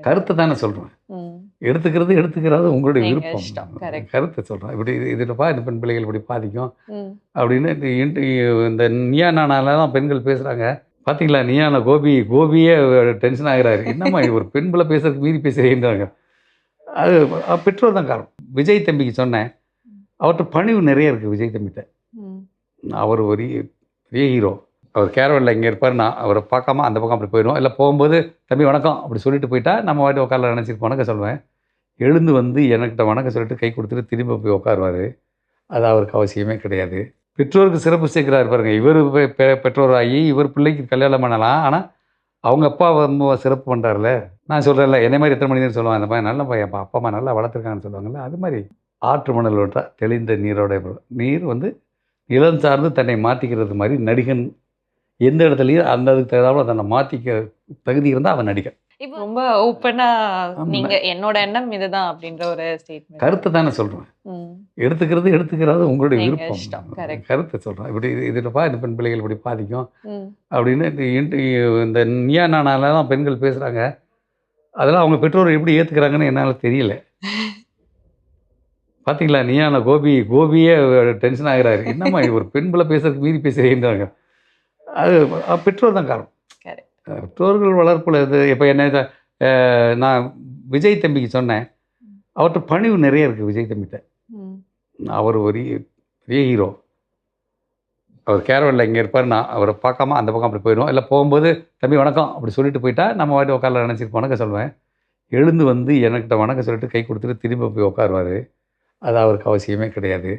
கருத்தை தானே சொல்கிறேன். ம். எடுத்துக்கிறது உங்களுடைய நீங்க விருப்பம். இஷ்டம். கரெக்ட். கருத்தை சொல்கிறேன். இப்படி இதில்ப்பா இந்த பெண் பிள்ளைகள் இப்படி பாதிக்கும் ம். அப்படின்னு இந்த நீயா நானால தான் பெண்கள் பேசுகிறாங்க. பார்த்தீங்களா நீயா நான் கோபியே டென்ஷன் ஆகிறாரு. என்னம்மா ஒரு பெண் பிள்ளை பேசுறதுக்கு மீறி பேசுகிறேன்றாங்க. அது பெற்றோர் தான் காரணம். விஜய் தம்பிக்கு சொன்னேன். அவர்கிட்ட பணிவு நிறைய இருக்குது விஜய் தம்பிகிட்ட. ம். அவர் ஒரு பெரிய ஹீரோ. அவர் கேரவனில் இங்கே இருப்பார். நான் அவரை பார்க்காம அந்த பக்கம் அப்படி போயிடுவோம். இல்லை போகும்போது தம்பி வணக்கம் அப்படி சொல்லிட்டு போயிட்டா நம்ம வாட்டி உட்காரல நினச்சிட்டு வணக்கம் சொல்லுவேன். எழுந்து வந்து எனக்கிட்ட வணக்கம் சொல்லிட்டு கை கொடுத்துட்டு திரும்ப போய் உட்காருவார். அது அவருக்கு அவசியமே கிடையாது. பெற்றோருக்கு சிறப்பு சேர்க்கிறாரு பாருங்க. இவர் பெற்றோராகி இவர் பிள்ளைக்கு கல்யாணம் பண்ணலாம். ஆனால் அவங்க அப்பா ரொம்ப சிறப்பு பண்ணுறாருல. நான் சொல்கிறேன்ல என்னை மாதிரி எத்தனை மணி நேரம் சொல்லுவாங்க அந்த பையன் நல்ல பையன் அப்பா அம்மா நல்லா வளர்த்துருக்காங்கன்னு சொல்லுவாங்கல்ல. அது மாதிரி ஆற்று மணல் விட்டா தெளிந்த நீரோட நீர் வந்து நிலம் சார்ந்து தன்னை மாற்றிக்கிறது மாதிரி நடிகன் எந்த இடத்துலையும் அந்த அதுக்கு தகுந்தாப்புல தன்னை மாற்றிக்க தகுதி இருந்தால் அவன் நடிகன். இப்போ ரொம்ப ஓப்பனா நீங்க என்னோட எண்ணம் இதுதான் அப்படின்ற ஒரு ஸ்டேட்மெண்ட். கருத்தை தானே சொல்கிறேன். எடுத்துக்கிறது உங்களுடைய நீங்க விருப்பம். இஷ்டம். கரெக்ட். கருத்தை சொல்கிறேன். இப்படி இதில்ப்பா இந்த பெண் பிள்ளைகள் இப்படி பாதிக்கும் ம். அப்படின்னு இந்த நீயா நானால தான் பெண்கள் பேசுகிறாங்க. அதெல்லாம் அவங்க பெற்றோர் எப்படி ஏற்றுக்கிறாங்கன்னு என்னால் தெரியல. பார்த்தீங்களா நீயா நான் கோபியே டென்ஷன் ஆகிறாரு. என்னம்மா ஒரு பெண் பிள்ளை பேசுறதுக்கு மீறி பேசுகிறேன்றாங்க. அது பெற்றோர் தான் காரணம். கரெக்ட். பெற்றோர்கள் வளர்ப்பில் இது இப்போ என்ன நான் விஜய் தம்பிக்கு சொன்னேன். அவர்கிட்ட பணிவு நிறைய இருக்குது விஜய் தம்பிகிட்ட. ம். அவர் ஒரு பெரிய ஹீரோ. அவர் கேரவனில் இங்கே இருப்பார். நான் அவரை பார்க்காம அந்த பக்கம் அப்படி போயிடுவோம். இல்லை போகும்போது தம்பி வணக்கம் அப்படி சொல்லிட்டு போயிட்டா நம்ம வாட்டி உட்காரல நினச்சிட்டு வணக்கம் சொல்லுவேன். எழுந்து வந்து எனக்கிட்ட வணக்கம் சொல்லிட்டு கை கொடுத்துட்டு திரும்ப போய் உட்காருவார். அது அவருக்கு அவசியமே கிடையாது.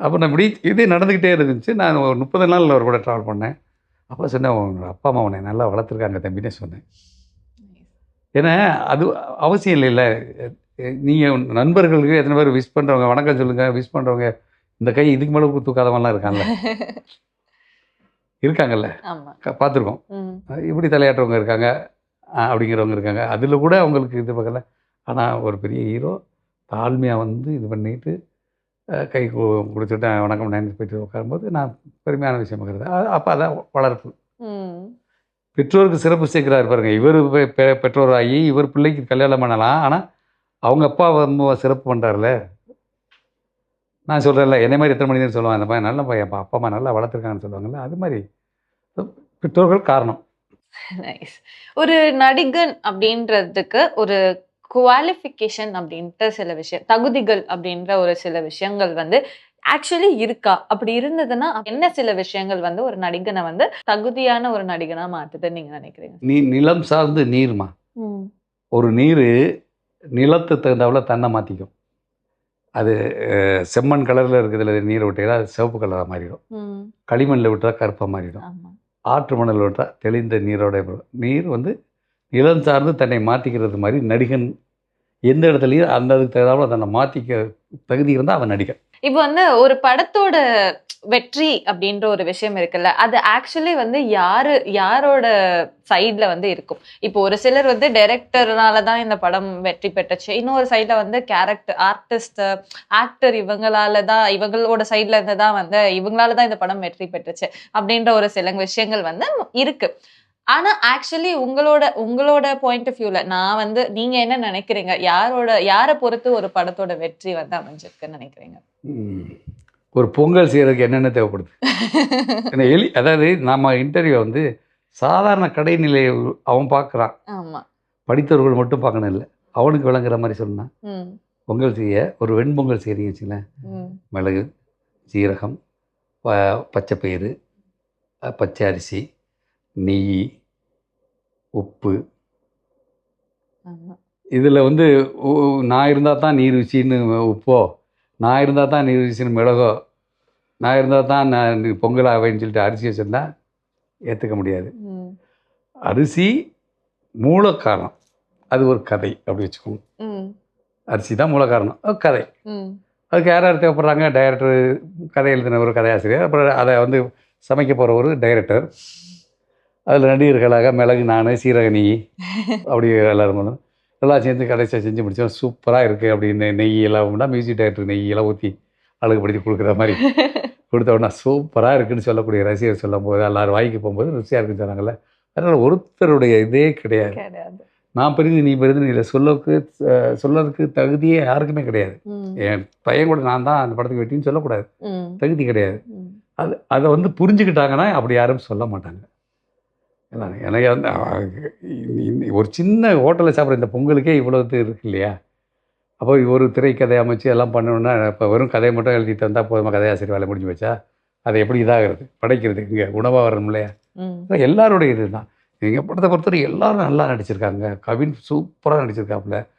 அப்போ நான் இப்படி இதே நடந்துக்கிட்டே இருந்துச்சு. நான் ஒரு 30 நாள் அவர் கூட ட்ராவல் பண்ணேன். அப்போ சொன்னேன் உங்கள் அப்பா அம்மா உன்னை நல்லா வளர்த்துருக்காங்க தம்பினே சொன்னேன். ஏன்னா அது அவசியம் இல்லைல்ல. நீங்கள் நண்பர்களுக்கு எத்தனை பேர் விஷ் பண்ணுறவங்க வணக்கம் சொல்லுங்கள் விஷ் பண்ணுறவங்க இந்த கை இதுக்கு மேலே தூக்காதவங்களாம் இருக்காங்கல்ல ஆமா. பார்த்துருக்கோம். ம். இப்படி தலையாட்டுறவங்க இருக்காங்க அப்படிங்கிறவங்க இருக்காங்க. அதில் கூட அவங்களுக்கு இது பக்கல. ஆனால் ஒரு பெரிய ஹீரோ தாழ்மையாக வந்து இது பண்ணிட்டு கை கொடுத்துட்டு வணக்கம் நினைத்து போயிட்டு உட்காரும்போது நான் பெருமையான விஷயம் பார்க்குறது. அப்போ அதான் வளர்ப்பு. ம். பெற்றோருக்கு சிறப்பு சேர்க்கிறாரு பாருங்க. இவர் பெற்றோராகி இவர் பிள்ளைக்கு கல்யாணம் பண்ணலாம். ஆனால் அவங்க அப்பா ரொம்ப சிறப்பு பண்ணுறாருல. நான் சொல்கிறேன்ல என்னை மாதிரி எத்தனை மணி நேரம் சொல்லுவாங்க அந்த பையன் நல்ல பையன் அப்பா அம்மா நல்லா வளர்த்துருக்காங்கன்னு சொல்லுவாங்கல்ல. அது மாதிரி பெற்றோர்கள் காரணம். நைஸ். ஒரு நடிகன் அப்படின்றதுக்கு ஒரு குவாலிஃபிகேஷன் அப்படின்ற சில விஷயம் தகுதிகள் அப்படின்ற ஒரு சில விஷயங்கள் வந்து ஆக்சுவலி இருக்கா? அப்படி இருந்ததுன்னா என்ன சில விஷயங்கள் வந்து ஒரு நடிகனை வந்து தகுதியான ஒரு நடிகனா மாத்துதுன்னு நீங்க நினைக்கிறீங்க? நிலம் சார்ந்து நீர்மா. ஒரு நீர் நிலத்து தகுந்தாப்புல தன்னை மாற்றிக்கும். அது செம்மண் கலரில் இருக்கிறதுல நீரை விட்டீங்கன்னா அது சிவப்பு கலராக மாறிடும். களிமண்ணில் விட்டால் கருப்பாக மாறிடும். ஆற்று மணல் விட்டால் தெளிந்த நீரோட நீர் வந்து நிலம் சார்ந்து தன்னை மாற்றிக்கிறது மாதிரி நடிகன் எந்த இடத்துலையும் அந்த அதுக்கு தகுந்தாப்புல தன்னை மாற்றிக்க தகுதி இருந்தால் அவன் நடிகன். இப்போ வந்து ஒரு படத்தோட வெற்றி அப்படின்ற ஒரு விஷயம் இருக்குல்ல, அது ஆக்சுவலி வந்து யாரோட சைட்ல வந்து இருக்கும். இப்போ ஒரு சிலர் வந்து டைரக்டர்னால தான் இந்த படம் வெற்றி பெற்றுச்சு, இன்னொரு சைட்ல வந்து கேரக்டர் ஆர்டிஸ்ட் ஆக்டர் இவங்களோட சைட்ல இருந்து தான் வந்து இவங்களால தான் இந்த படம் வெற்றி பெற்றுச்சு அப்படின்ற ஒரு சில விஷயங்கள் வந்து இருக்கு. ஆனா ஆக்சுவலி உங்களோட பாயிண்ட் ஆஃப் வியூல நான் வந்து நீங்க என்ன நினைக்கிறீங்க? யாரை பொறுத்து ஒரு படத்தோட வெற்றி வந்து அமைஞ்சிருக்குன்னு நினைக்கிறீங்க? ஒரு பொங்கல் செய்யறதுக்கு என்னென்ன தேவைப்படுது? அதாவது நம்ம இன்டர்வியூ வந்து சாதாரண கடைநிலை அவன் பார்க்குறான். ஆமா. படித்தவர்கள் மட்டும் பார்க்கணும் இல்லை, அவனுக்கு விளங்குற மாதிரி சொன்னா. பொங்கல் செய்ய ஒரு வெண்பொங்கல் செய்யறீங்க வச்சுங்களேன். மிளகு, சீரகம், பச்சை பயிறு, பச்சை அரிசி, நெய், உப்பு. இதில் வந்து நான் இருந்தால் தான் நீர் ருசின்னு உப்போ, நான் இருந்தால் தான் நீர் ருசின்னு மிளகோ, நான் இருந்தால் தான் நான் பொங்கல் ஆவேன்னு சொல்லிட்டு அரிசியை சொன்னால் ஏற்றுக்க முடியாது. அரிசி மூல காரணம், அது ஒரு கதை அப்படி வச்சுக்கோங்க. அரிசி தான் மூல காரணம், கதை. அதுக்கு யார் தேவைப்படுறாங்க? டைரக்டர், கதை எழுதின ஒரு கதையாசிரியர், அப்புறம் அதை வந்து சமைக்க போகிற ஒரு டைரக்டர், அதில் நடிகர்களாக மிளகு, நான், சீரக, நெய் அப்படி எல்லோரும் எல்லாம் சேர்ந்து கடைசியாக செஞ்சு முடித்தோம். சூப்பராக இருக்குது அப்படின்னு நெய் எல்லாம் மியூசிக் டைரக்டர் நெய்யெல்லாம் ஊற்றி அழகுப்படுத்தி கொடுக்குற மாதிரி கொடுத்த உடனே சூப்பராக இருக்குதுன்னு சொல்லக்கூடிய ரசிகர் சொல்லும் போது எல்லோரும் வாய்க்கு போகும்போது ருசியாக இருக்குன்னு சொன்னாங்கல்ல. அதனால் ஒருத்தருடைய இதே கிடையாது. நான் பெரிது நீ பெரிதுன்னு இல்லை சொல்லறதுக்கு தகுதியே யாருக்குமே கிடையாது. ம், என் பையன் கூட நான் தான் அந்த படத்துக்கு வெட்டின்னு சொல்லக்கூடாது, ம், தகுதி கிடையாது. ம். அதை வந்து புரிஞ்சுக்கிட்டாங்கன்னா அப்படி யாரும் சொல்ல மாட்டாங்க. எனக்கு வந்து ஒரு சின்ன ஹோட்டலில் சாப்பிட்ற இந்த பொங்கலுக்கே இவ்வளவு இருக்கு இல்லையா? அப்போ ஒரு திரைக்கதை அமைச்சு எல்லாம் பண்ணணும்னா இப்போ வெறும் கதையை மட்டும் எழுதிட்டு வந்தால் போதுமா, கதையாசிரியர் வேலை முடிஞ்சு வச்சா அதை எப்படி இதாகிறது படைக்கிறதுக்கு இங்கே உணவாக வரணும் இல்லையா? ம். எல்லாருடைய இது தான். எங்கள் படத்தை பொறுத்தவரை எல்லாரும் நல்லா நடிச்சிருக்காங்க. கவின் சூப்பராக நடிச்சிருக்காப்புல.